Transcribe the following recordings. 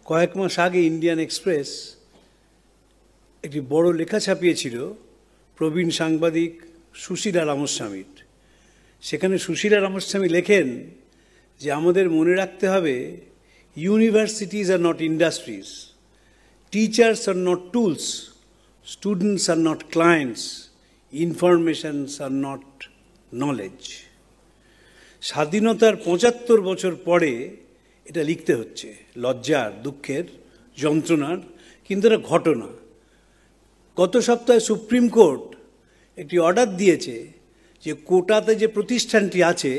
কয়েক মাস আগে Indian express একটি বড় লেখা ছাপিয়েছিল প্রবীণ সাংবাদিক সুশীলা রামস্বামীর। সেখানে সুশীলা রামস্বামী লেখেন যে আমাদের মনে রাখতে হবে, universities are not industries, teachers are not tools, students are not clients, informations are not knowledge. স্বাধীনতার ৭৫ বছর পরে এটা লিখতে হচ্ছে, লজ্জার, দুঃখের, যন্ত্রণার, কিন্তু এটা ঘটনা। গত সপ্তাহে সুপ্রিম কোর্ট একটি অর্ডার দিয়েছে যে কোটাতে যে প্রতিষ্ঠানটি আছে,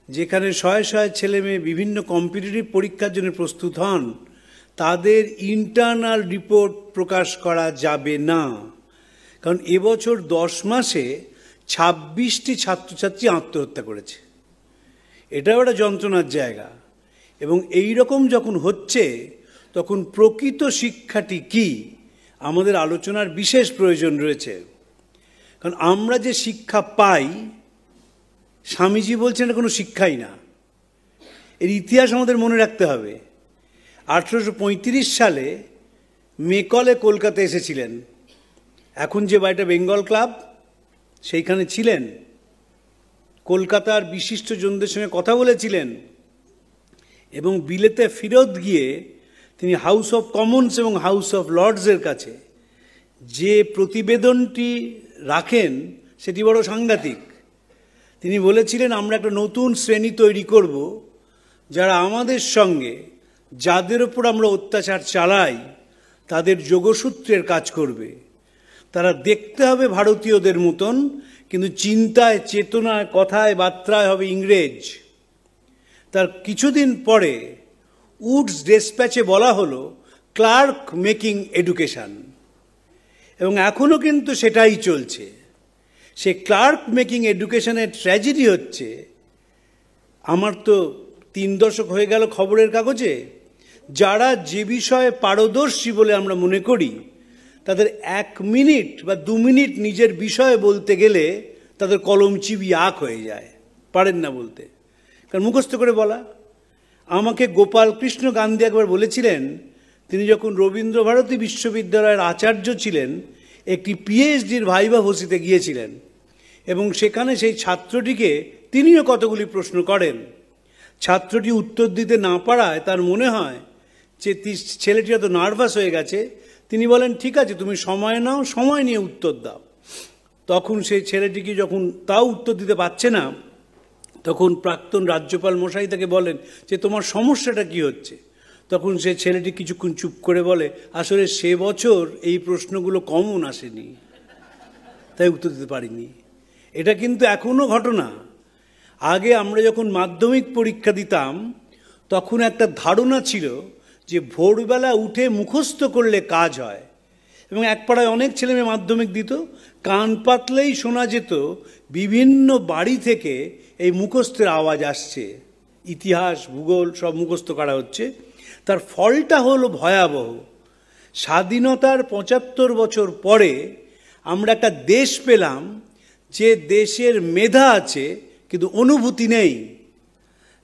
যেখানে শয়ে শয়ে ছেলে মেয়ে বিভিন্ন কম্পিটিটিভ পরীক্ষার জন্য প্রস্তুত হন, তাদের ইন্টারনাল রিপোর্ট প্রকাশ করা যাবে না। কারণ এবছর 10 মাসে 26টি ছাত্রছাত্রী আত্মহত্যা করেছে। এটাও একটা যন্ত্রণার জায়গা। এবং এই রকম যখন হচ্ছে, তখন প্রকৃত শিক্ষাটি কি আমাদের আলোচনার বিশেষ প্রয়োজন রয়েছে। কারণ আমরা যে শিক্ষা পাই, স্বামীজি বলছেন এটা কোনো শিক্ষাই না। এর ইতিহাস আমাদের মনে রাখতে হবে। 1835 সালে মেকলে কলকাতা এসেছিলেন। এখন যে বাড়িটা বেঙ্গল ক্লাব, সেইখানে ছিলেন। কলকাতার বিশিষ্ট জনদের সঙ্গে কথা বলেছিলেন এবং বিলেতে ফেরত গিয়ে তিনি হাউস অফ কমন্স এবং হাউস অফ লর্ডসের কাছে যে প্রতিবেদনটি রাখেন, সেটি বড় সাংঘাতিক। তিনি বলেছিলেন, আমরা একটা নতুন শ্রেণী তৈরি করব, যারা আমাদের সঙ্গে, যাদের ওপর আমরা অত্যাচার চালাই, তাদের যোগসূত্রের কাজ করবে। তারা দেখতে হবে ভারতীয়দের মতন, কিন্তু চিন্তায়, চেতনায়, কথায়, বার্তায় হবে ইংরেজ। তার কিছুদিন পরে উডস ডেসপ্যাচে বলা হলো ক্লার্ক মেকিং এডুকেশন, এবং এখনও কিন্তু সেটাই চলছে। সে ক্লার্ক মেকিং এডুকেশনের ট্র্যাজেডি হচ্ছে, আমার তো 3 দশক হয়ে গেল খবরের কাগজে, যারা যে বিষয়ে পারদর্শী বলে আমরা মনে করি, তাদের 1 মিনিট বা 2 মিনিট নিজের বিষয়ে বলতে গেলে তাদের কলম চিবি আঁক হয়ে যায়, পারেন না বলতে, কারণ মুখস্থ করে বলা। আমাকে গোপাল কৃষ্ণ গান্ধী একবার বলেছিলেন, তিনি যখন রবীন্দ্রভারতী বিশ্ববিদ্যালয়ের আচার্য ছিলেন, একটি পিএইচডির ভাইভা বসিতে গিয়েছিলেন এবং সেখানে সেই ছাত্রটিকে তিনিও কতগুলি প্রশ্ন করেন। ছাত্রটি উত্তর দিতে না পারায় তার মনে হয় যে ছেলেটি এত নার্ভাস হয়ে গেছে। তিনি বলেন, ঠিক আছে, তুমি সময় নাও, সময় নিয়ে উত্তর দাও। তখন সেই ছেলেটিকে যখন তাও উত্তর দিতে পারছে না, তখন প্রাক্তন রাজ্যপাল মশাই তাকে বলেন যে তোমার সমস্যাটা কি হচ্ছে। তখন সে ছেলেটি কিছুক্ষণ চুপ করে বলে, আসলে সে বছর এই প্রশ্নগুলো কমন আসেনি, তাই উত্তর দিতে পারিনি। এটা কিন্তু এখনও ঘটনা। আগে আমরা যখন মাধ্যমিক পরীক্ষা দিতাম, তখন একটা ধারণা ছিল যে ভোরবেলা উঠে মুখস্থ করলে কাজ হয়, এবং এক পাড়ায় অনেক ছেলেমেয়ে মাধ্যমিক দিত, কান পাতলেই শোনা যেত বিভিন্ন বাড়ি থেকে এই মুখস্থের আওয়াজ আসছে, ইতিহাস, ভূগোল সব মুখস্থ করা হচ্ছে। তার ফলটা হলো ভয়াবহ। স্বাধীনতার ৭৫ বছর পরে আমরা একটা দেশ পেলাম, যে দেশের মেধা আছে কিন্তু অনুভূতি নেই,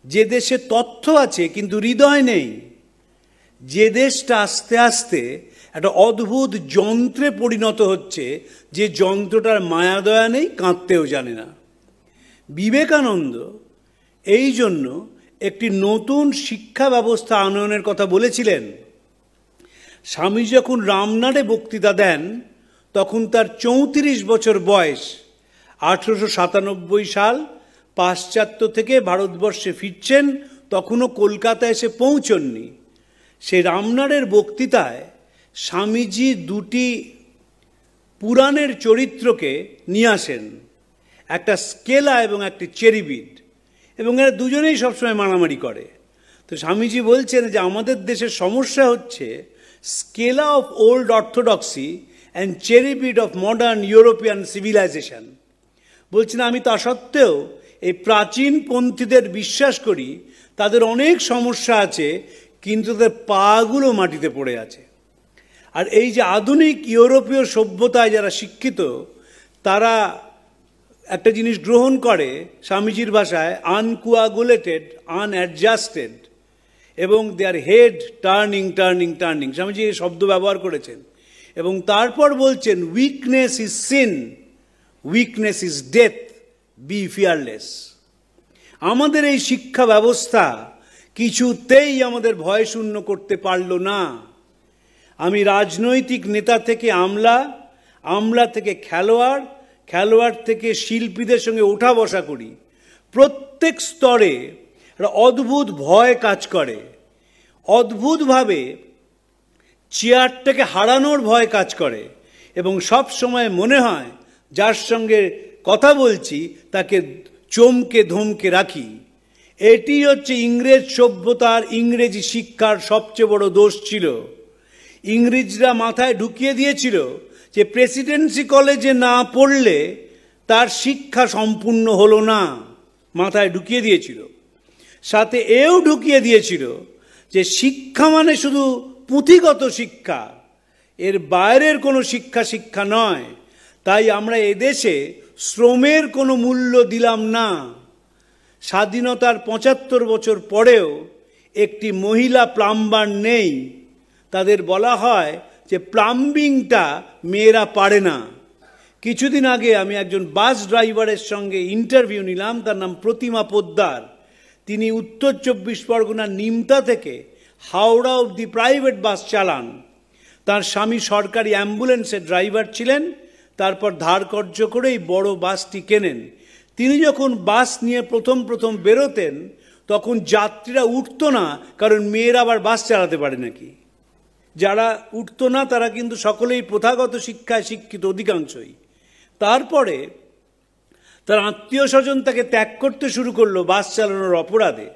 যে দেশে তথ্য আছে কিন্তু হৃদয় নেই, যে দেশটা আস্তে আস্তে একটা অদ্ভুত যন্ত্রে পরিণত হচ্ছে, যে যন্ত্রটার মায়াদয়া নেই, কাঁদতেও জানে না। বিবেকানন্দ এই জন্য একটি নতুন শিক্ষা ব্যবস্থা আনয়নের কথা বলেছিলেন। স্বামী যখন রামনাড়ে বক্তৃতা দেন, তখন তার 34 বছর বয়স। 1897 সাল, পাশ্চাত্য থেকে ভারতবর্ষে ফিরছেন, তখনও কলকাতা এসে পৌঁছননি। সেই রামনাড়ের বক্তৃতায় স্বামীজি 2টি পুরাণের চরিত্রকে নিয়ে আসেন, একটা স্কেলা এবং একটি চেরিবিড, এবং এরা দুজনেই সবসময় মারামারি করে। তো স্বামীজি বলছেন যে আমাদের দেশের সমস্যা হচ্ছে Scylla of old orthodoxy and Charybdis of modern European civilisation. বলছেন, আমি তা সত্ত্বেও এই প্রাচীন পন্থীদের বিশ্বাস করি, তাদের অনেক সমস্যা আছে, কিন্তু তাদের পাগুলো মাটিতে পড়ে আছে। আর এই যে আধুনিক ইউরোপীয় সভ্যতায় যারা শিক্ষিত, তারা একটা জিনিস গ্রহণ করে, স্বামীজির ভাষায় আনকোয়াগুলেটেড, আনঅ্যাডজাস্টেড। এবং their head turning turning turning, Swamiji এই শব্দ ব্যবহার করেছেন। এবং তারপর বলছেন weakness is sin, weakness is death, be fearless. আমাদের এই শিক্ষা ব্যবস্থা কিছুতেই আমাদের ভয় শূন্য করতে পারল না। আমি রাজনৈতিক নেতা থেকে আমলা, আমলা থেকে খেলোয়াড়, খেলোয়াড় থেকে শিল্পীদের সঙ্গে ওঠা বসা করি। প্রত্যেক স্তরে একটা অদ্ভুত ভয় কাজ করে, অদ্ভুতভাবে চেয়ারটাকে হারানোর ভয় কাজ করে, এবং সব সময় মনে হয় যার সঙ্গে কথা বলছি তাকে চমকে ধমকে রাখি। এটি হচ্ছে ইংরেজ সভ্যতার, ইংরেজি শিক্ষার সবচেয়ে বড় দোষ ছিল। ইংরেজরা মাথায় ঢুকিয়ে দিয়েছিল যে প্রেসিডেন্সি কলেজে না পড়লে তার শিক্ষা সম্পূর্ণ হলো না, মাথায় ঢুকিয়ে দিয়েছিল। সাথে এও ঢুকিয়ে দিয়েছিল যে শিক্ষা মানে শুধু পুঁথিগত শিক্ষা, এর বাইরের কোনো শিক্ষা শিক্ষা নয়। তাই আমরা এদেশে শ্রমের কোনো মূল্য দিলাম না। স্বাধীনতার ৭৫ বছর পরেও একটি মহিলা প্লাম্বার নেই। তাদের বলা হয় যে প্লাম্বিংটা মেয়েরা পারে না। কিছুদিন আগে আমি একজন বাস ড্রাইভারের সঙ্গে ইন্টারভিউ নিলাম, তার নাম প্রতিমা পোদ্দার। তিনি উত্তর ২৪ পরগনার নিমতা থেকে হাওড়া অবধি প্রাইভেট বাস চালান। তার স্বামী সরকারি অ্যাম্বুলেন্সের ড্রাইভার ছিলেন, তারপর ধার কর্য করে এই বড় বাসটি কেনেন। তিনি যখন বাস নিয়ে প্রথম প্রথম বেরোতেন তখন যাত্রীরা উঠতো না, কারণ মেয়েরা আবার বাস চালাতে পারে নাকি। যারা উঠতো না তারা কিন্তু সকলেই প্রথাগত শিক্ষায় শিক্ষিত, অধিকাংশই। তারপরে তার আত্মীয় স্বজন তাকে ত্যাগ করতে শুরু করলো বাস চালানোর অপরাধে।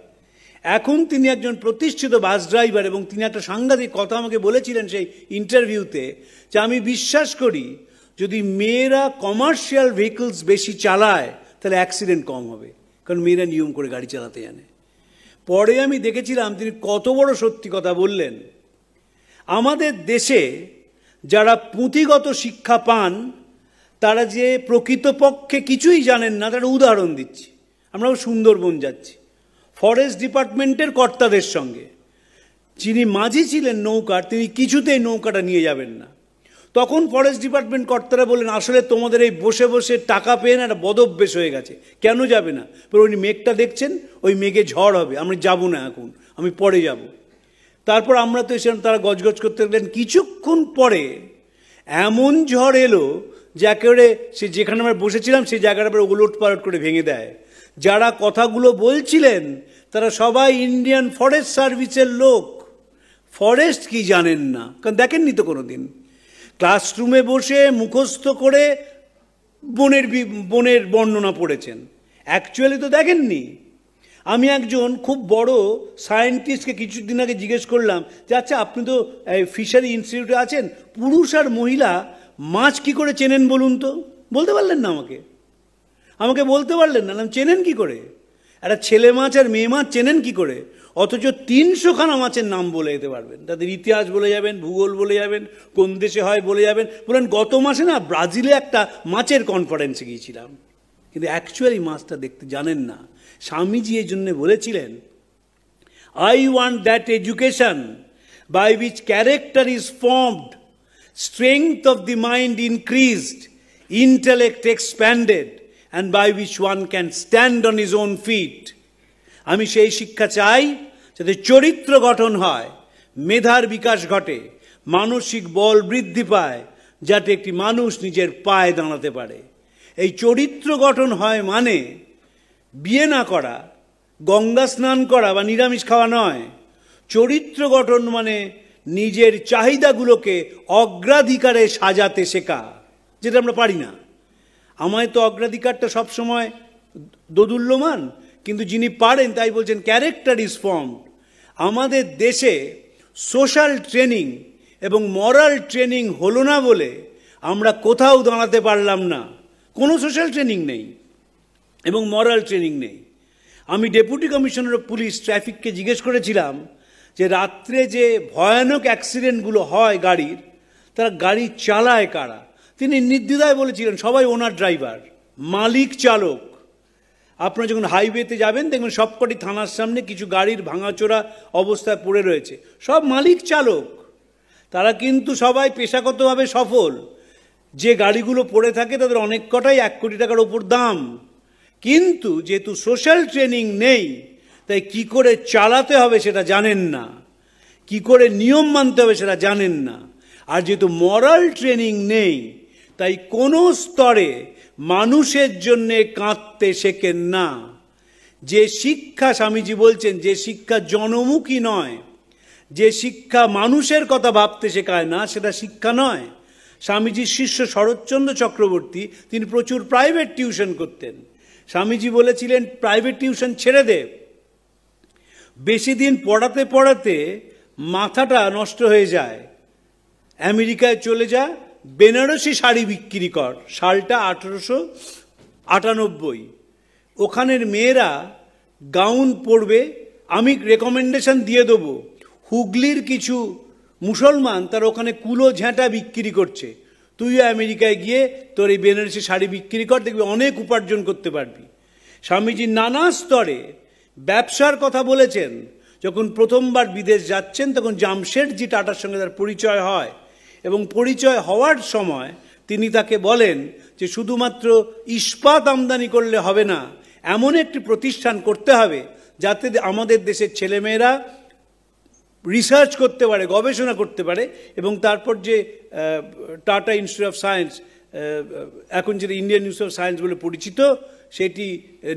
এখন তিনি একজন প্রতিষ্ঠিত বাস ড্রাইভার, এবং তিনি একটা সাংঘাতিক কথা আমাকে বলেছিলেন সেই ইন্টারভিউতে, যে আমি বিশ্বাস করি যদি মেয়েরা কমার্শিয়াল ভেহিকলস বেশি চালায় তাহলে অ্যাক্সিডেন্ট কম হবে, কারণ মেয়েরা নিয়ম করে গাড়ি চালাতে জানে। পরে আমি দেখেছিলাম তিনি কত বড় সত্যি কথা বললেন। আমাদের দেশে যারা পুঁথিগত শিক্ষা পান তারা যে প্রকৃতপক্ষে কিছুই জানেন না, তার উদাহরণ দিচ্ছি। আমরাও সুন্দরবন যাচ্ছি ফরেস্ট ডিপার্টমেন্টের কর্তাদের সঙ্গে। যিনি মাঝি ছিলেন নৌকার, তিনি কিছুতেই নৌকাটা নিয়ে যাবেন না। তখন ফরেস্ট ডিপার্টমেন্ট কর্তারা বললেন, আসলে তোমাদের এই বসে বসে টাকা পেয়ে না একটা বদভ্যেস হয়ে গেছে, কেন যাবে না? উনি মেঘটা দেখছেন, ওই মেঘে ঝড় হবে, আমরা যাব না এখন, আমি পরে যাব। তারপর আমরা তো এসে তারা গজগজ করতে লাগলেন। কিছুক্ষণ পরে এমন ঝড় এলো যে একেবারে সে যেখানে আমরা বসেছিলাম সেই জায়গাটা পরে ওলট পালট করে ভেঙে দেয়। যারা কথাগুলো বলছিলেন তারা সবাই ইন্ডিয়ান ফরেস্ট সার্ভিসের লোক। ফরেস্ট কি জানেন না, কারণ দেখেননি তো কোনো দিন। ক্লাসরুমে বসে মুখস্থ করে বনের বর্ণনা পড়েছেন, অ্যাকচুয়ালি তো দেখেননি। আমি একজন খুব বড় সায়েন্টিস্টকে কিছুদিন আগে জিজ্ঞেস করলাম যে আচ্ছা আপনি তো ফিশারি ইনস্টিটিউটে আছেন, পুরুষ আর মহিলা মাছ কি করে চেনেন বলুন তো? বলতে পারলেন না আমাকে বলতে পারলেন না। চেনেন কি করে? একটা ছেলে মাছ আর মেয়ে মাছ চেনেন কি করে? অথচ ৩০০খানা মাছের নাম বলে যেতে পারবেন, তাদের ইতিহাস বলে যাবেন, ভূগোল বলে যাবেন, কোন দেশে হয় বলে যাবেন। বলেন গত মাসে না ব্রাজিলে একটা মাছের কনফারেন্সে গিয়েছিলাম, কিন্তু অ্যাকচুয়ালি মাছটা দেখতে জানেন না। স্বামীজি এই জন্য বলেছিলেন, I want that education by which character is formed, strength of the mind increased, intellect expanded, and by which one can stand on his own feet. আমি সেই শিক্ষা চাই যাতে চরিত্র গঠন হয়, মেধার বিকাশ ঘটে, মানসিক বল বৃদ্ধি পায়, যাতে একটি মানুষ নিজের পায়ে দাঁড়াতে পারে। এই চরিত্র গঠন হয় মানে বিয়ে না করা, গঙ্গা স্নান করা বা নিরামিষ খাওয়া নয়। চরিত্র গঠন মানে নিজের চাহিদাগুলোকে অগ্রাধিকারে সাজাতে শেখা, যেটা আমরা পারি না। আমায় তো অগ্রাধিকারটা সবসময় দোদুল্যমান, কিন্তু যিনি পারেন তাই বলছেন ক্যারেক্টার ইজ ফর্মড। আমাদের দেশে সোশ্যাল ট্রেনিং এবং মরাল ট্রেনিং হলো না বলে আমরা কোথাও দাঁড়াতে পারলাম না। কোনো সোশ্যাল ট্রেনিং নেই এবং মরাল ট্রেনিং নেই। আমি ডেপুটি কমিশনার অফ পুলিশ ট্রাফিককে জিজ্ঞেস করেছিলাম যে রাত্রে যে ভয়ানক অ্যাক্সিডেন্টগুলো হয় গাড়ির, তারা গাড়ি চালায় কারা? তিনি নির্দ্বিধায় বলেছিলেন সবাই ওনার ড্রাইভার, মালিক চালক। আপনারা যখন হাইওয়েতে যাবেন দেখবেন সবকটি থানার সামনে কিছু গাড়ির ভাঙাচোরা অবস্থায় পড়ে রয়েছে, সব মালিক চালক, তারা কিন্তু সবাই পেশাগতভাবে সফল। যে গাড়িগুলো পড়ে থাকে তাদের অনেক কটাই 1 কোটি টাকার ওপর দাম, কিন্তু যেহেতু সোশ্যাল ট্রেনিং নেই তাই কি করে চালাতে হবে সেটা জানেন না, কি করে নিয়ম মানতে হবে সেটা জানেন না। আর যেহেতু মরাল ট্রেনিং নেই তাই কোনো স্তরে মানুষের জন্যে কাঁদতে শেখেন না। যে শিক্ষা স্বামীজি বলছেন, যে শিক্ষা জনমুখী নয়, যে শিক্ষা মানুষের কথা ভাবতে শেখায় না, সেটা শিক্ষা নয়। স্বামীজির শিষ্য শরৎচন্দ্র চক্রবর্তী, তিনি প্রচুর প্রাইভেট টিউশন করতেন। স্বামীজি বলেছিলেন প্রাইভেট টিউশন ছেড়ে দে, বেশি দিন পড়াতে পড়াতে মাথাটা নষ্ট হয়ে যায়, আমেরিকায় চলে যা, বেনারসি শাড়ি বিক্রি কর। সালটা 1898। ওখানের মেয়েরা গাউন পরবে, আমি রেকমেন্ডেশন দিয়ে দেবো। হুগলির কিছু মুসলমান তার ওখানে কুলো ঝাঁটা বিক্রি করছে, তুইও আমেরিকায় গিয়ে তোর এই বেনারসি শাড়ি বিক্রি কর, দেখবি অনেক উপার্জন করতে পারবি। স্বামীজি নানা স্তরে ব্যবসার কথা বলেছেন। যখন প্রথমবার বিদেশ যাচ্ছেন তখন জামশেদজি টাটার সঙ্গে তার পরিচয় হয়, এবং পরিচয় হওয়ার সময় তিনি তাকে বলেন যে শুধুমাত্র ইস্পাত আমদানি করলে হবে না, এমন একটি প্রতিষ্ঠান করতে হবে যাতে আমাদের দেশের ছেলেমেয়েরা রিসার্চ করতে পারে, গবেষণা করতে পারে। এবং তারপর যে টাটা ইনস্টিটিউট অফ সায়েন্স, এখন যেটা ইন্ডিয়ান ইনস্টিটিউট অফ সায়েন্স বলে পরিচিত, সেটি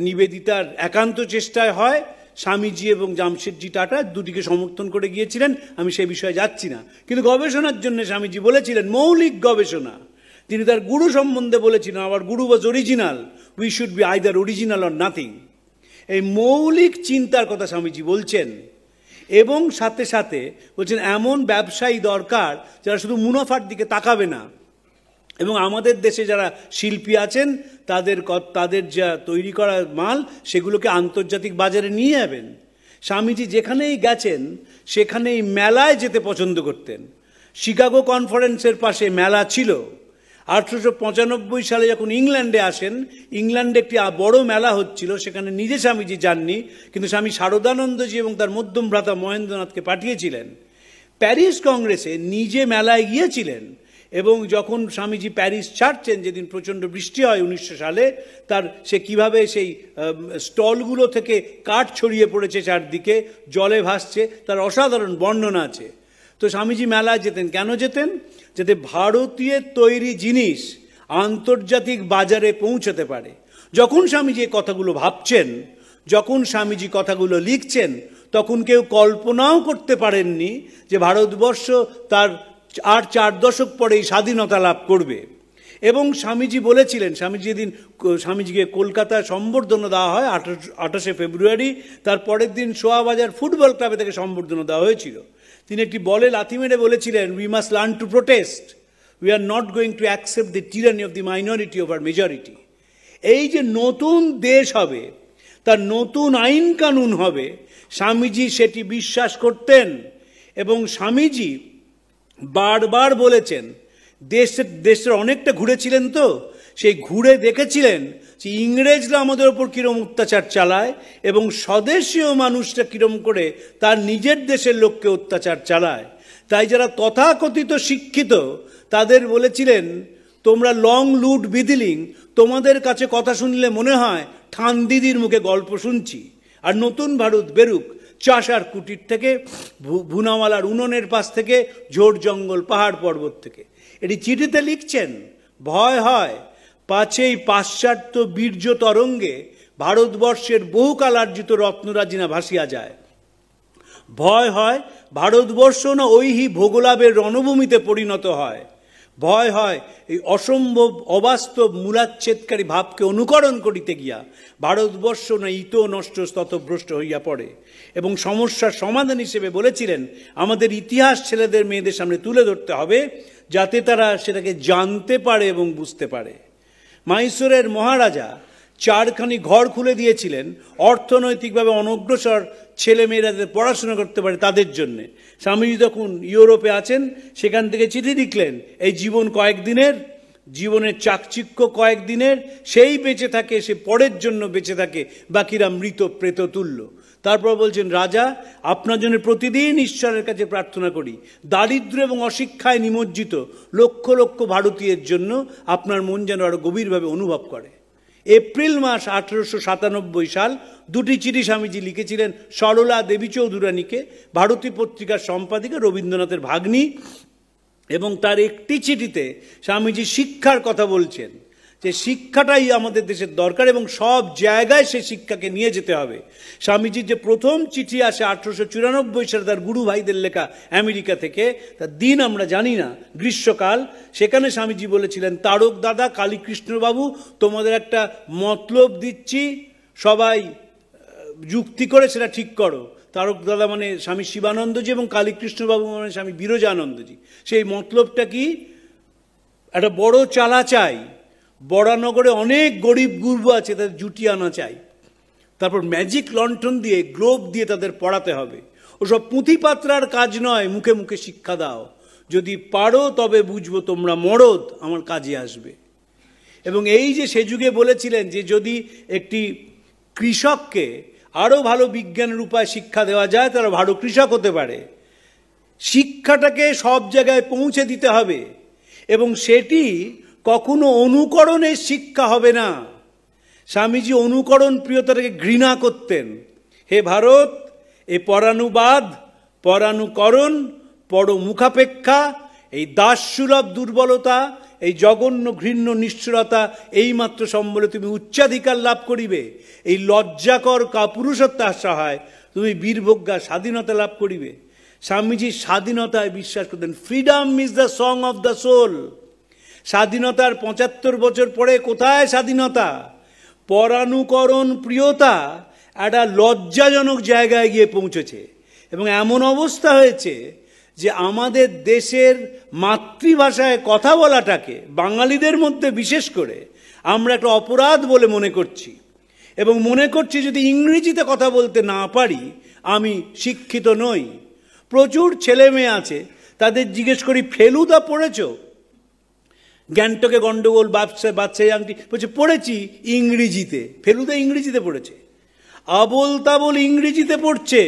নিবেদিতার একান্ত চেষ্টায় হয়। স্বামীজি এবং জামশেদজি টাটা দুটিকে সমর্থন করে গিয়েছিলেন, আমি সে বিষয়ে যাচ্ছি না। কিন্তু গবেষণার জন্য স্বামীজি বলেছিলেন মৌলিক গবেষণা। তিনি তার গুরু সম্বন্ধে বলেছিলেন, our guru was original, we should be either original or nothing. এই মৌলিক চিন্তার কথা স্বামীজি বলছেন, এবং সাথে সাথে বলছেন এমন ব্যবসায়ী দরকার যারা শুধু মুনাফার দিকে তাকাবে না, এবং আমাদের দেশে যারা শিল্পী আছেন তাদের যা তৈরি করা মাল সেগুলোকে আন্তর্জাতিক বাজারে নিয়ে যাবেন। স্বামীজি যেখানেই গেছেন সেখানেই মেলায় যেতে পছন্দ করতেন। শিকাগো কনফারেন্সের পাশে মেলা ছিল। 1895 সালে যখন ইংল্যান্ডে আসেন, ইংল্যান্ডে একটি বড় মেলা হচ্ছিল, সেখানে নিজে স্বামীজি যাননি, কিন্তু স্বামী শারদানন্দজি এবং তার মধ্যম ভ্রাতা মহেন্দ্রনাথকে পাঠিয়েছিলেন। প্যারিস কংগ্রেসে নিজে মেলায় গিয়েছিলেন, এবং যখন স্বামীজি প্যারিস ছাড়ছেন, যেদিন প্রচণ্ড বৃষ্টি হয় 1900 সালে, সে কিভাবে সেই স্টলগুলো থেকে কাঠ ছড়িয়ে পড়েছে চারদিকে, জলে ভাসছে, তার অসাধারণ বর্ণনা আছে। তো স্বামীজি মেলায় যেতেন, কেন যেতেন? যাতে ভারতীয় তৈরি জিনিস আন্তর্জাতিক বাজারে পৌঁছতে পারে। যখন স্বামীজি এই কথাগুলো ভাবছেন, যখন স্বামীজি কথাগুলো লিখছেন, তখন কেউ কল্পনাও করতে পারেননি যে ভারতবর্ষ তার আর 4 দশক পরেই স্বাধীনতা লাভ করবে। এবং স্বামীজি বলেছিলেন, স্বামীজিকে কলকাতায় সম্বর্ধনা দেওয়া হয় 28শে ফেব্রুয়ারি, তার পরের দিন সোয়াবাজার ফুটবল ক্লাবে থেকে সম্বর্ধনা দেওয়া হয়েছিল। তিনি একটি বলে লাথি মেরে বলেছিলেন, we must learn to protest, we are not going to accept the টিরানি of the minority over majority. এই যে নতুন দেশ হবে, তার নতুন আইন কানুন হবে, স্বামীজি সেটি বিশ্বাস করতেন। এবং স্বামীজি বারবার বলেছেন, দেশের অনেকটা ঘুরেছিলেন, তো সেই ঘুরে দেখেছিলেন যে ইংরেজরা আমাদের ওপর কীরকম অত্যাচার চালায়, এবং স্বদেশীয় মানুষরা কীরকম করে তার নিজের দেশের লোককে অত্যাচার চালায়। তাই যারা তথাকথিত শিক্ষিত তাদের বলেছিলেন, তোমরা লং লুট বিদিলিং, তোমাদের কাছে কথা শুনলে মনে হয় ঠান দিদির মুখে গল্প শুনছি। আর নতুন ভারত বেরুক চাষার কুটির থেকে, ভুনাওয়ালার উনুনের পাশ থেকে, ঝোড় জঙ্গল পাহাড় পর্বত থেকে। এটি চিঠিতে লিখছেন। ভয় হয় পাছেই পাশ্চাত্য বীর্য তরঙ্গে ভারতবর্ষের বহুকাল আর্জিত রত্নরাজিনা ভাসিয়া যায়। ভয় হয় ভারতবর্ষ না ঐহি ভোগলাভের রণভূমিতে পরিণত হয়। ভয় হয় এই অসম্ভব অবাস্তব মূলাচ্ছেদকারী ভাবকে অনুকরণ করিতে গিয়া ভারতবর্ষ না ইত নষ্ট স্ততভ্রষ্ট হইয়া পড়ে। এবং সমস্যার সমাধান হিসেবে বলেছিলেন, আমাদের ইতিহাস ছেলেদের মেয়েদের সামনে তুলে ধরতে হবে যাতে তারা সেটাকে জানতে পারে এবং বুঝতে পারে। মাইসোরের মহারাজা 4খানি ঘর খুলে দিয়েছিলেন অর্থনৈতিকভাবে অনগ্রসর ছেলেমেয়েরা যাতে পড়াশোনা করতে পারে তাদের জন্যে। স্বামীজি যখন ইউরোপে আছেন, সেখান থেকে চিঠি লিখলেন, এই জীবন কয়েকদিনের, জীবনের চাকচিক্য কয়েকদিনের, সেই বেঁচে থাকে, সে পরের জন্য বেঁচে থাকে, বাকিরা মৃত প্রেত তুল্য। তারপর বলছেন, রাজা আপনার জন্য প্রতিদিন ঈশ্বরের কাছে প্রার্থনা করি, দারিদ্র এবং অশিক্ষায় নিমজ্জিত লক্ষ লক্ষ ভারতীয়ের জন্য আপনার মন যেন আরো গভীরভাবে অনুভব করে। এপ্রিল মাস 1897 সাল দুটি চিঠি স্বামীজি লিখেছিলেন সরলা দেবী চৌধুরানীকে, ভারতী পত্রিকার সম্পাদিকা, রবীন্দ্রনাথের ভাগ্নী। এবং তার একটি চিঠিতে স্বামীজি শিক্ষার কথা বলছেন, যে শিক্ষাটাই আমাদের দেশের দরকার এবং সব জায়গায় সে শিক্ষাকে নিয়ে যেতে হবে। স্বামীজির যে প্রথম চিঠি আসে 1894 সালে তার গুরু ভাইদের লেখা আমেরিকা থেকে, তার দিন আমরা জানি না, গ্রীষ্মকাল, সেখানে স্বামীজি বলেছিলেন, তারক দাদা, কালীকৃষ্ণবাবু, তোমাদের একটা মতলব দিচ্ছি, সবাই যুক্তি করে সেটা ঠিক করো। তারক দাদা মানে স্বামী শিবানন্দজি এবং কালীকৃষ্ণবাবু মানে স্বামী বিরজানন্দজি। সেই মতলবটা কি? একটা বড় চালা চাই, বরানগরে অনেক গরিব গুরু আছে, তাদের জুটি আনা চাই। তারপর ম্যাজিক লণ্ঠন দিয়ে, গ্লোব দিয়ে তাদের পড়াতে হবে। ওসব পুঁথিপাত্রার কাজ নয়, মুখে মুখে শিক্ষা দাও, যদি পারো তবে বুঝবো তোমরা মরদ, আমার কাজে আসবে। এবং এই যে সে যুগে বলেছিলেন যে যদি একটি কৃষককে আরও ভালো বিজ্ঞানের উপায় শিক্ষা দেওয়া যায়, তারা ভালো কৃষক হতে পারে। শিক্ষাটাকে সব জায়গায় পৌঁছে দিতে হবে এবং সেটি কখনো অনুকরণের শিক্ষা হবে না। স্বামীজি অনুকরণ প্রিয়তাটাকে ঘৃণা করতেন। হে ভারত, এ পরানুবাদ, পরানুকরণ, পরমুখাপেক্ষা, এই দাসসুলভ দুর্বলতা, এই জঘন্য ঘৃণ্য নিষ্ঠুরতা এইমাত্র সম্বলে তুমি উচ্চাধিকার লাভ করিবে। এই লজ্জাকর কাপুরুষত্বের সহায় তুমি বীরভোগ্যা স্বাধীনতা লাভ করিবে। স্বামীজি স্বাধীনতায় বিশ্বাস করতেন। Freedom is the song of the soul. স্বাধীনতার 75 বছর পরে কোথায় স্বাধীনতা? পরানুকরণ প্রিয়তা একটা লজ্জাজনক জায়গায় গিয়ে পৌঁছেছে এবং এমন অবস্থা হয়েছে যে আমাদের দেশের মাতৃভাষায় কথা বলাটাকে বাঙালিদের মধ্যে বিশেষ করে আমরা একটা অপরাধ বলে মনে করছি এবং মনে করছি যদি ইংরেজিতে কথা বলতে না পারি আমি শিক্ষিত নই। প্রচুর ছেলে মেয়ে আছে, তাদের জিজ্ঞেস করি ফেলুদা পড়েছো? গ্যাংটকে গন্ডগোল, বাচ্চা আংটি বলছে পড়েছি ইংরেজিতে। ফেলুদা ইংরেজিতে পড়েছে, আবোল তাবোল ইংরেজিতে পড়ছে।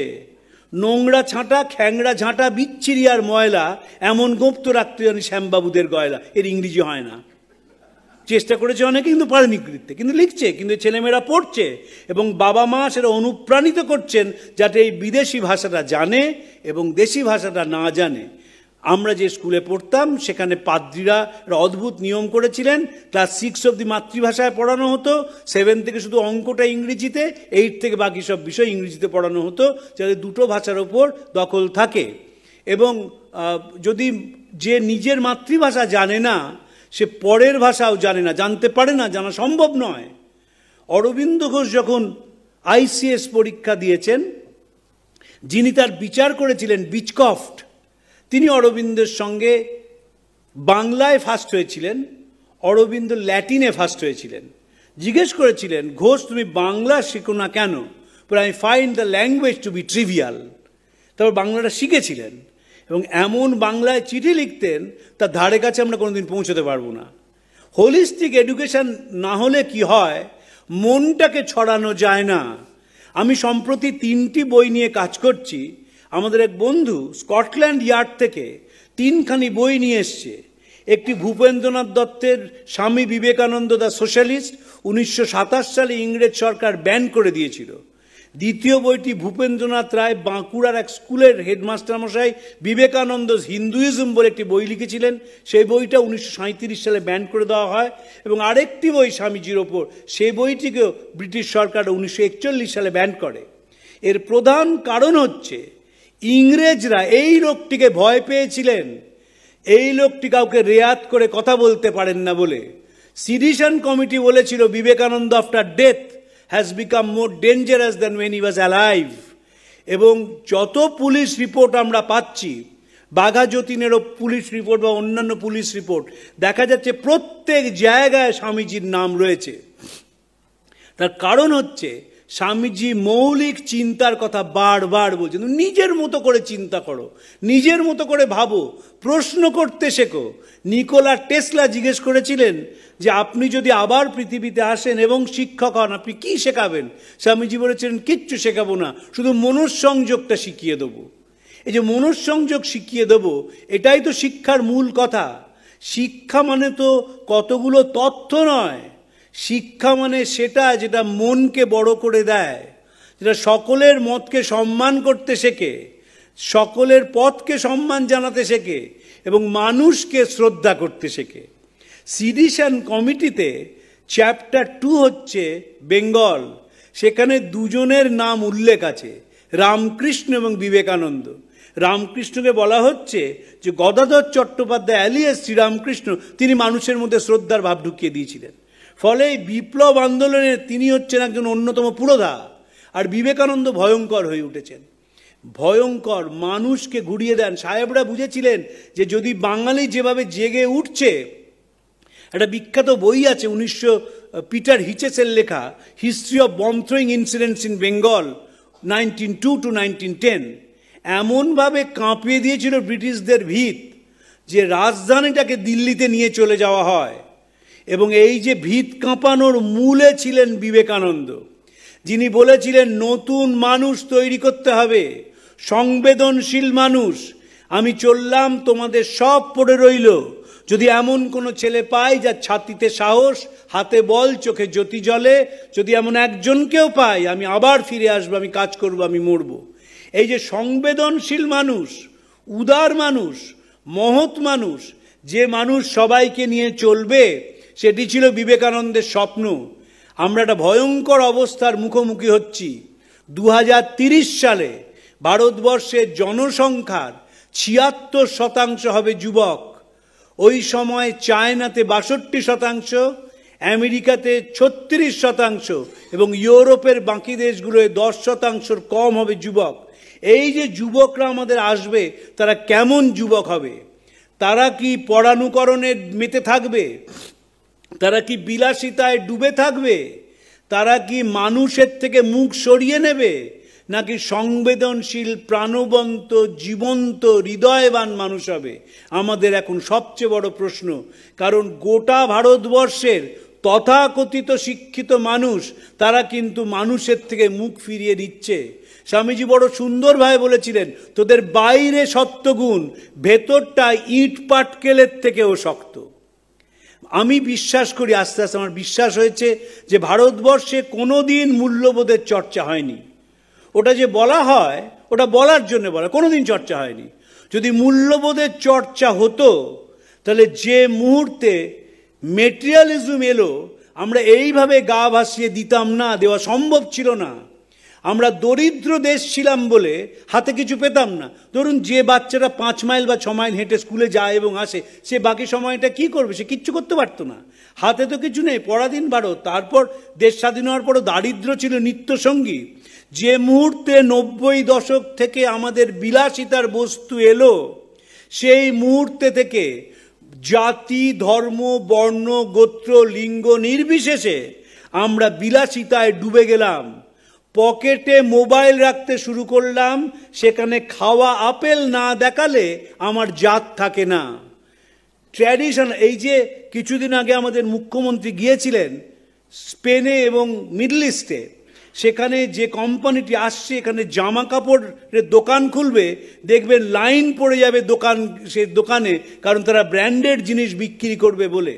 নোংরা ছাঁটা, খ্যাংরা ঝাঁটা, বিচ্ছিরি আর ময়লা এমন গোপ্ত রাখতে জানি শ্যামবাবুদের গয়লা, এর ইংরেজি হয় না। চেষ্টা করেছে অনেকে, কিন্তু পারেনি লিখতে, কিন্তু লিখছে, কিন্তু ছেলেমেয়েরা পড়ছে এবং বাবা মা সেটা অনুপ্রাণিত করছেন যাতে এই বিদেশি ভাষাটা জানে এবং দেশি ভাষাটা না জানে। আমরা যে স্কুলে পড়তাম সেখানে পাদ্রীরা একটা অদ্ভুত নিয়ম করেছিলেন, ক্লাস 6 অবধি মাতৃভাষায় পড়ানো হতো, 7 থেকে শুধু অঙ্কটা ইংরেজিতে, 8 থেকে বাকি সব বিষয় ইংরেজিতে পড়ানো হতো, যাতে দুটো ভাষার ওপর দখল থাকে। এবং যদি যে নিজের মাতৃভাষা জানে না সে পরের ভাষাও জানে না, জানতে পারে না, জানা সম্ভব নয়। অরবিন্দ ঘোষ যখন ICS পরীক্ষা দিয়েছেন, যিনি তার বিচার করেছিলেন বিচকফট, তিনি অরবিন্দের সঙ্গে বাংলায় ফার্স্ট হয়েছিলেন, অরবিন্দ ল্যাটিনে ফার্স্ট হয়েছিলেন। জিজ্ঞেস করেছিলেন, ঘোষ তুমি বাংলা শিখো না কেন? বলে I find the language to be trivial. তারপর বাংলাটা শিখেছিলেন এবং এমন বাংলায় চিঠি লিখতেন তার ধারে কাছে আমরা কোনোদিন পৌঁছতে পারবো না। হোলিস্টিক এডুকেশন না হলে কি হয়, মনটাকে ছড়ানো যায় না। আমি সম্প্রতি 3টি বই নিয়ে কাজ করছি। আমাদের এক বন্ধু স্কটল্যান্ড ইয়ার্ড থেকে 3খানি বই নিয়ে এসছে। একটি ভূপেন্দ্রনাথ দত্তের স্বামী বিবেকানন্দ দ্য সোশ্যালিস্ট, 1927 সালে ইংরেজ সরকার ব্যান করে দিয়েছিল। দ্বিতীয় বইটি ভূপেন্দ্রনাথ রায় বাঁকুড়ার এক স্কুলের হেডমাস্টার মশাই বিবেকানন্দ হিন্দুইজম বলে একটি বই লিখেছিলেন, সেই বইটা 1937 সালে ব্যান করে দেওয়া হয়। এবং আরেকটি বই স্বামীজির ওপর, সেই বইটিকেও ব্রিটিশ সরকার 1941 সালে ব্যান করে। এর প্রধান কারণ হচ্ছে ইংরেজরা এই লোকটিকে ভয় পেয়েছিলেন, এই লোকটি কাউকে রেয়াত করে কথা বলতে পারেন না বলে। সিডিশন কমিটি বলেছিল Vivekananda after death has become more dangerous than when he was alive। এবং যত পুলিশ রিপোর্ট আমরা পাচ্ছি, বাঘা যতীনেরও পুলিশ রিপোর্ট বা অন্যান্য পুলিশ রিপোর্ট, দেখা যাচ্ছে প্রত্যেক জায়গায় স্বামীজির নাম রয়েছে। তার কারণ হচ্ছে স্বামীজি মৌলিক চিন্তার কথা বারবার বলছেন, নিজের মতো করে চিন্তা করো, নিজের মতো করে ভাবো, প্রশ্ন করতে শেখো। নিকোলা টেসলা জিজ্ঞেস করেছিলেন যে আপনি যদি আবার পৃথিবীতে আসেন এবং শিক্ষক হন, আপনি কি শেখাবেন? স্বামীজি বলেছিলেন, কিচ্ছু শেখাবো না, শুধু মনঃসংযোগটা শিখিয়ে দেবো। এই যে মনঃসংযোগ শিখিয়ে দেবো, এটাই তো শিক্ষার মূল কথা। শিক্ষা মানে তো কতগুলো তথ্য নয়, শিক্ষা মানে সেটা যেটা মনকে বড় করে দেয়, যেটা সকলের মতকে সম্মান করতে শেখে, সকলের পথকে সম্মান জানাতে শেখে এবং মানুষকে শ্রদ্ধা করতে শেখে। সিডিশন কমিটিতে চ্যাপ্টার 2 হচ্ছে বেঙ্গল। সেখানে দুজনের নাম উল্লেখ আছে, রামকৃষ্ণ এবং বিবেকানন্দ। রামকৃষ্ণকে বলা হচ্ছে যে গদাধর চট্টোপাধ্যায় অ্যালিয়াস শ্রীরামকৃষ্ণ, তিনি মানুষের মধ্যে শ্রদ্ধার ভাব ঢুকিয়ে দিয়েছিলেন। ফলে এই বিপ্লব আন্দোলনের তিনি হচ্ছেন একজন অন্যতম পুরোধা। আর বিবেকানন্দ ভয়ঙ্কর হয়ে উঠেছেন, ভয়ঙ্কর, মানুষকে ঘুরিয়ে দেন। সাহেবরা বুঝেছিলেন যে যদি বাঙালি যেভাবে জেগে উঠছে, একটা বিখ্যাত বই আছে পিটার হিচেসের লেখা, history of bomb throwing incidents in Bengal 1902 to 1910, এমনভাবে কাঁপিয়ে দিয়েছিল ব্রিটিশদের ভিত যে রাজধানীটাকে দিল্লিতে নিয়ে চলে যাওয়া হয়। এবং এই যে ভিত কাঁপানোর মূলে ছিলেন বিবেকানন্দ, যিনি বলেছিলেন নতুন মানুষ তৈরি করতে হবে, সংবেদনশীল মানুষ। আমি চললাম, তোমাদের সব পড়ে রইল, যদি এমন কোনো ছেলে পাই যার ছাতিতে সাহস, হাতে বল, চোখে জ্যোতি জ্বলে, যদি এমন একজনকেও পাই, আমি আবার ফিরে আসবো, আমি কাজ করব, আমি মরব। এই যে সংবেদনশীল মানুষ, উদার মানুষ, মহৎ মানুষ, যে মানুষ সবাইকে নিয়ে চলবে, সেটি ছিল বিবেকানন্দের স্বপ্ন। আমরা একটা ভয়ঙ্কর অবস্থার মুখোমুখি হচ্ছি। 2030 সালে ভারতবর্ষের জনসংখ্যার 76% হবে যুবক। ওই সময় চায়নাতে 62%, আমেরিকাতে 36% এবং ইউরোপের বাকি দেশগুলোয় 10%-র কম হবে যুবক। এই যে যুবকরা আমাদের আসবে, তারা কেমন যুবক হবে? তারা কি পরানুকরণে মেতে থাকবে? তারা কি বিলাসিতায় ডুবে থাকবে? তারা কি মানুষের থেকে মুখ সরিয়ে নেবে, নাকি সংবেদনশীল, প্রাণবন্ত, জীবন্ত, হৃদয়বান মানুষ হবে? আমাদের এখন সবচেয়ে বড় প্রশ্ন। কারণ গোটা ভারতবর্ষের তথাকথিত শিক্ষিত মানুষ, তারা কিন্তু মানুষের থেকে মুখ ফিরিয়ে দিচ্ছে। স্বামীজি বড় সুন্দরভাবে বলেছিলেন, তোদের বাইরে সত্যগুণ, ভেতরটা ইট পাটকেলের থেকেও শক্ত। আমি বিশ্বাস করি, আস্তে আস্তে আমার বিশ্বাস হয়েছে যে ভারতবর্ষে কোনোদিন মূল্যবোধের চর্চা হয়নি। ওটা যে বলা হয়, ওটা বলার জন্য বলা, কোনোদিন চর্চা হয়নি। যদি মূল্যবোধের চর্চা হতো, তাহলে যে মুহূর্তে মেটেরিয়ালিজম এলো, আমরা এইভাবে গা ভাসিয়ে দিতাম না, দেওয়া সম্ভব ছিল না। আমরা দরিদ্র দেশ ছিলাম বলে হাতে কিছু পেতাম না। ধরুন, যে বাচ্চারা 5 মাইল বা 6 মাইল হেঁটে স্কুলে যায় এবং আসে, সে বাকি সময়টা কি করবে? সে কিচ্ছু করতে পারতো না, হাতে তো কিছু নেই, পরাধীন ভারত। তারপর দেশ স্বাধীন হওয়ার পরও দারিদ্র ছিল নিত্যসঙ্গী। যে মুহূর্তে 90 দশক থেকে আমাদের বিলাসিতার বস্তু এলো, সেই মুহূর্তে থেকে জাতি, ধর্ম, বর্ণ, গোত্র, লিঙ্গ নির্বিশেষে আমরা বিলাসিতায় ডুবে গেলাম। পকেটে মোবাইল রাখতে শুরু করলাম, সেখানে খাওয়া আপেল না দেখালে আমার জাত থাকে না। ট্র্যাডিশন, এই যে কিছুদিন আগে আমাদের মুখ্যমন্ত্রী গিয়েছিলেন স্পেনে এবং মিডল ইস্টে, সেখানে যে কোম্পানিটি আসছে এখানে জামা কাপড়ের দোকান খুলবে, দেখবেন লাইন পড়ে যাবে সে দোকানে, কারণ তারা ব্র্যান্ডেড জিনিস বিক্রি করবে বলে।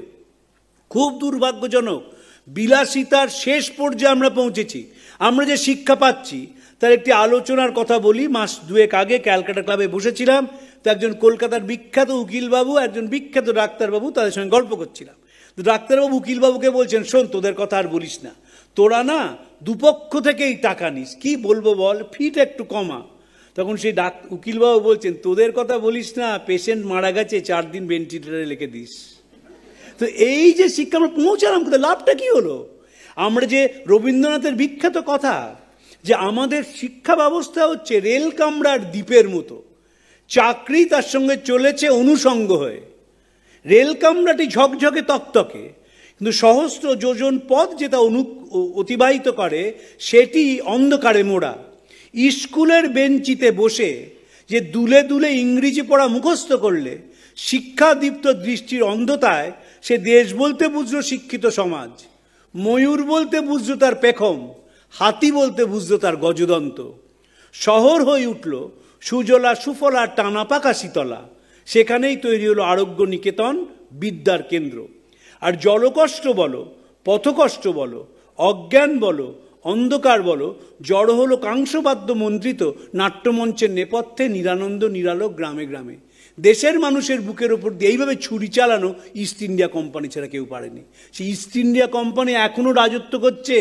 খুব দুর্ভাগ্যজনক, বিলাসিতার শেষ পর্যায়ে আমরা পৌঁছেছি। আমরা যে শিক্ষা পাচ্ছি তার একটি আলোচনার কথা বলি। মাস 2 আগে ক্যালকাটা ক্লাবে বসেছিলাম, তো একজন কলকাতার বিখ্যাত উকিলবাবু, একজন বিখ্যাত ডাক্তারবাবু, তাদের সঙ্গে গল্প করছিলাম। তো ডাক্তারবাবু উকিলবাবুকে বলছেন, শোন, তোদের কথা আর বলিস না, তোরা না দুপক্ষ থেকেই টাকা নিস, কি বলবো বল, ফিটা একটু কমা। তখন সেই উকিলবাবু বলছেন, তোদের কথা বলিস না, পেশেন্ট মারা গেছে, 4 দিন ভেন্টিলেটরে লিখে দিস। তো এই যে শিক্ষা আমরা পৌঁছালাম, লাভটা কি হলো? আমরা যে রবীন্দ্রনাথের বিখ্যাত কথা, যে আমাদের শিক্ষা ব্যবস্থা হচ্ছে রেল কামরার দ্বীপের মতো, চাকরি তার সঙ্গে চলেছে অনুষঙ্গ হয়ে। রেল কামরাটি ঝকঝকে তকতকে, কিন্তু সহস্র যোজন পথ যেটা অতিবাহিত করে সেটি অন্ধকারে মোড়া। স্কুলের বেঞ্চিতে বসে যে দুলে দুলে ইংরেজি পড়া মুখস্থ করলে শিক্ষাদীপ্ত দৃষ্টির অন্ধতায় সে দেশ বলতে বুঝলো শিক্ষিত সমাজ, ময়ূর বলতে বুঝলো তার পেখম, হাতি বলতে বুঝলো তার গজদন্ত। শহর হয়ে উঠল সুজলা সুফলা টানা পাকা শীতলা, সেখানেই তৈরি হলো আরোগ্য নিকেতন, বিদ্যার কেন্দ্র। আর জলকষ্ট বলো, পথকষ্ট বলো, অজ্ঞান বলো, অন্ধকার বলো, জড় হলো কাংসবাদ্য মন্ত্রিত নাট্যমঞ্চের নেপথ্যে নিরানন্দ নিরালোক গ্রামে গ্রামে। দেশের মানুষের বুকের ওপর দিয়ে এইভাবে ছুরি চালানো ইস্ট ইন্ডিয়া কোম্পানি ছাড়া কেউ পারেনি। সেই ইস্ট ইন্ডিয়া কোম্পানি এখনও রাজত্ব করছে।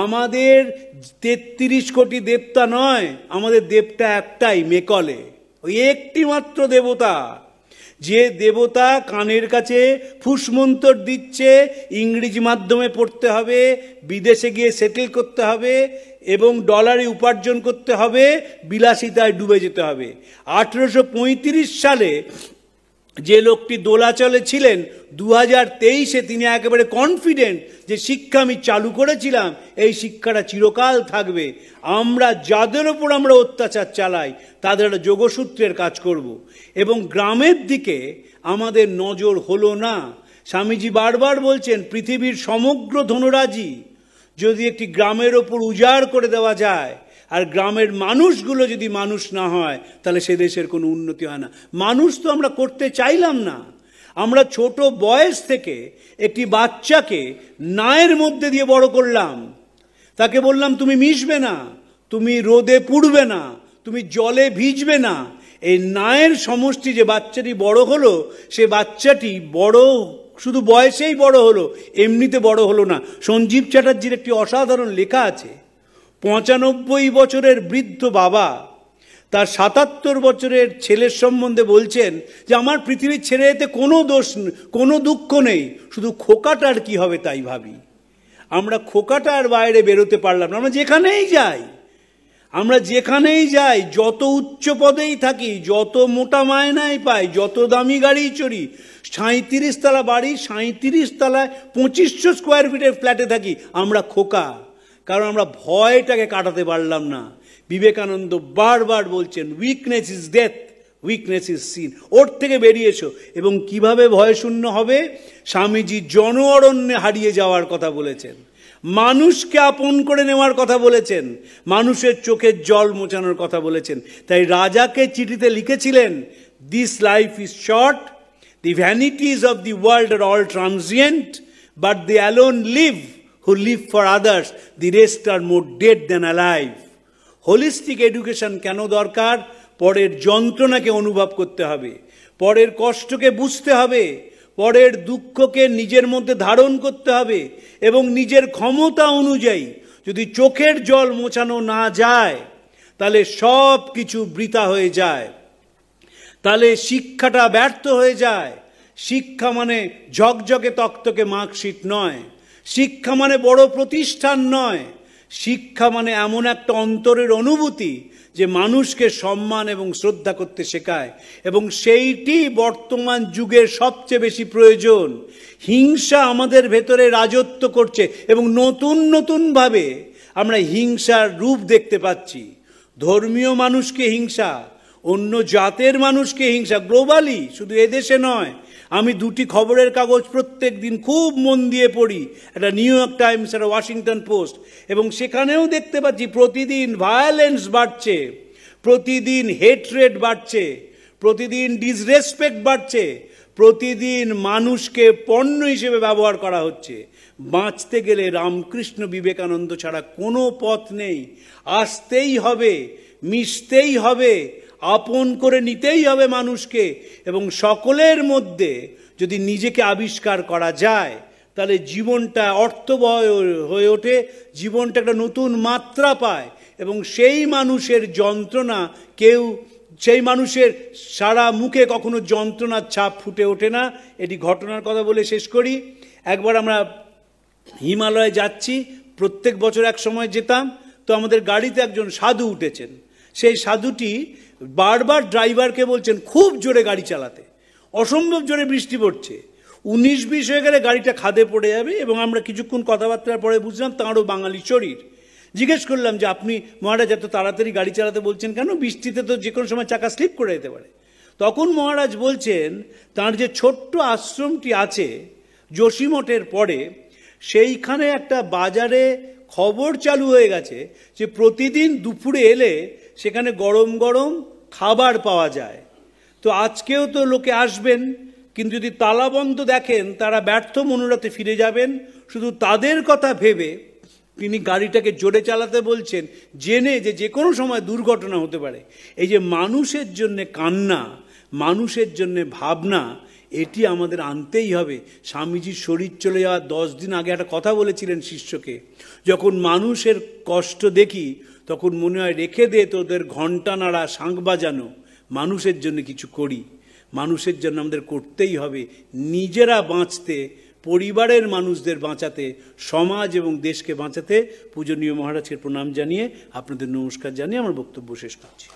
আমাদের 33 কোটি দেবতা নয়, আমাদের দেবতা একটাই, মেকলে, ওই একটি মাত্র দেবতা। যে দেবতা কানের কাছে ফুসমন্তর দিচ্ছে ইংরেজি মাধ্যমে পড়তে হবে, বিদেশে গিয়ে সেটেল করতে হবে এবং ডলারে উপার্জন করতে হবে, বিলাসিতায় ডুবে যেতে হবে। 1835 সালে যে লোকটি দোলাচলে ছিলেন, 2023-এ তিনি একেবারে কনফিডেন্ট যে শিক্ষা আমি চালু করেছিলাম, এই শিক্ষাটা চিরকাল থাকবে। আমরা যাদের ওপর আমরা অত্যাচার চালাই তাদের একটা যোগসূত্রের কাজ করব। এবং গ্রামের দিকে আমাদের নজর হলো না। স্বামীজি বারবার বলছেন পৃথিবীর সমগ্র ধনরাজি যদি একটি গ্রামের ওপর উজাড় করে দেওয়া যায়, আর গ্রামের মানুষগুলো যদি মানুষ না হয়, তাহলে সে দেশের কোনো উন্নতি হয় না। মানুষ তো আমরা করতে চাইলাম না। আমরা ছোট বয়স থেকে একটি বাচ্চাকে নায়ের মধ্যে দিয়ে বড় করলাম। তাকে বললাম তুমি মিশবে না, তুমি রোদে পুড়বে না, তুমি জলে ভিজবে না। এই নায়ের সমষ্টি যে বাচ্চাটি বড় হলো, সে বাচ্চাটি বড় শুধু বয়সেই বড় হলো, এমনিতে বড় হলো না। সঞ্জীব চ্যাটার্জির একটি অসাধারণ লেখা আছে। 95 বছরের বৃদ্ধ বাবা তার 77 বছরের ছেলের সম্বন্ধে বলছেন যে আমার পৃথিবীর ছেড়ে যেতে কোনো দোষ, কোনো দুঃখ নেই, শুধু খোকাটার কি হবে তাই ভাবি। আমরা খোকাটার বাইরে বেরোতে পারলাম না। আমরা যেখানেই যাই, যত উচ্চ পদেই থাকি, যত মোটা মায়নাই পাই, যত দামি গাড়ি চড়ি, 37 তলা বাড়ি, 37 তলায় 2500 স্কোয়ার ফিটের ফ্ল্যাটে থাকি, আমরা খোকা। কারণ আমরা ভয়টাকে কাটাতে পারলাম না। বিবেকানন্দ বারবার বলছেন weakness is death, weakness is sin. ওর থেকে বেরিয়ে এসো। এবং কিভাবে ভয়শূন্য হবে? স্বামীজি জন অরণ্যে হারিয়ে যাওয়ার কথা বলেছেন, মানুষকে আপন করে নেওয়ার কথা বলেছেন, মানুষের চোখের জল মোছানোর কথা বলেছেন। তাই রাজাকে চিঠিতে লিখেছিলেন, this life is short, the vanities of the world are all transient, but they alone live who live for others, the rest are more dead than alive. Holistic education কেন দরকার? পরের যন্ত্রণাকে অনুভব করতে হবে, পরের কষ্টকে বুঝতে হবে, পরের দুঃখকে নিজের মধ্যে ধারণ করতে হবে এবং নিজের ক্ষমতা অনুযায়ী যদি চোখের জল মোছানো না যায়, তাহলে সব কিছু বৃথা হয়ে যায়, তাহলে শিক্ষাটা ব্যর্থ হয়ে যায়। শিক্ষা মানে ঝকঝকে তকতকে মার্কশিট নয়, শিক্ষা মানে বড় প্রতিষ্ঠান নয়, শিক্ষা মানে এমন একটা অন্তরের অনুভূতি যে মানুষকে সম্মান এবং শ্রদ্ধা করতে শেখায়। এবং সেইটি বর্তমান যুগের সবচেয়ে বেশি প্রয়োজন। হিংসা আমাদের ভেতরে রাজত্ব করছে এবং নতুন নতুনভাবে আমরা হিংসার রূপ দেখতে পাচ্ছি। ধর্মীয় মানুষকে হিংসা, অন্য জাতের মানুষকে হিংসা, গ্লোবালি, শুধু এদেশে নয়। আমি 2টি খবরের কাগজ প্রত্যেক দিন খুব মন দিয়ে পড়ি, একটা নিউ ইয়র্ক টাইমস, একটা ওয়াশিংটন পোস্ট, এবং সেখানেও দেখতে পাচ্ছি প্রতিদিন ভায়োলেন্স বাড়ছে, প্রতিদিন হেট্রেড বাড়ছে, প্রতিদিন ডিসরেসপেক্ট বাড়ছে, প্রতিদিন মানুষকে পণ্য হিসেবে ব্যবহার করা হচ্ছে। বাঁচতে গেলে রামকৃষ্ণ বিবেকানন্দ ছাড়া কোনো পথ নেই। আসতেই হবে, মিশতেই হবে, আপন করে নিতেই হবে মানুষকে। এবং সকলের মধ্যে যদি নিজেকে আবিষ্কার করা যায়, তাহলে জীবনটা অর্থবহ হয়ে ওঠে, জীবনটা একটা নতুন মাত্রা পায়। এবং সেই মানুষের যন্ত্রণা সেই মানুষের সারা মুখে কখনো যন্ত্রণার ছাপ ফুটে ওঠে না। এটি ঘটনার কথা বলে শেষ করি। একবার আমরা হিমালয়ে যাচ্ছি, প্রত্যেক বছর এক সময় যেতাম, তো আমাদের গাড়িতে একজন সাধু উঠেছেন। সেই সাধুটি বারবার ড্রাইভারকে বলছেন খুব জোরে গাড়ি চালাতে, অসম্ভব জোরে বৃষ্টি পড়ছে। 19-20 হয়ে গেলে গাড়িটা খাদে পড়ে যাবে। এবং আমরা কিছুক্ষণ কথাবার্তার পরে বুঝলাম তাঁরও বাঙালি শরীর। জিজ্ঞেস করলাম যে আপনি মহারাজ এত তাড়াতাড়ি গাড়ি চালাতে বলছেন কেন? বৃষ্টিতে তো যে কোনো সময় চাকা স্লিপ করে যেতে পারে। তখন মহারাজ বলছেন তাঁর যে ছোট্ট আশ্রমটি আছে যোশীমঠের পরে, সেইখানে একটা বাজারে খবর চালু হয়ে গেছে যে প্রতিদিন দুপুরে এলে সেখানে গরম গরম খাবার পাওয়া যায়। তো আজকেও তো লোকে আসবেন, কিন্তু যদি তালাবন্ধ দেখেন তারা ব্যর্থ মনোরথে ফিরে যাবেন। শুধু তাদের কথা ভেবে তিনি গাড়িটাকে জোরে চালাতে বলছেন, জেনে যে যে কোনো সময় দুর্ঘটনা হতে পারে। এই যে মানুষের জন্যে কান্না, মানুষের জন্যে ভাবনা, এটি আমাদের আনতেই হবে। স্বামীজির শরীর চলে যাওয়ার 10 দিন আগে একটা কথা বলেছিলেন শিষ্যকে, যখন মানুষের কষ্ট দেখি তখন মনে হয় রেখে দে তোদের ঘণ্টা নাড়া শাঁখ বাজানো, মানুষের জন্য কিছু করি। মানুষের জন্য আমাদের করতেই হবে, নিজেরা বাঁচতে, পরিবারের মানুষদের বাঁচাতে, সমাজ এবং দেশকে বাঁচাতে। পূজনীয় মহারাজকে প্রণাম জানিয়ে আপনাদের নমস্কার জানিয়ে আমার বক্তব্য শেষ করছি।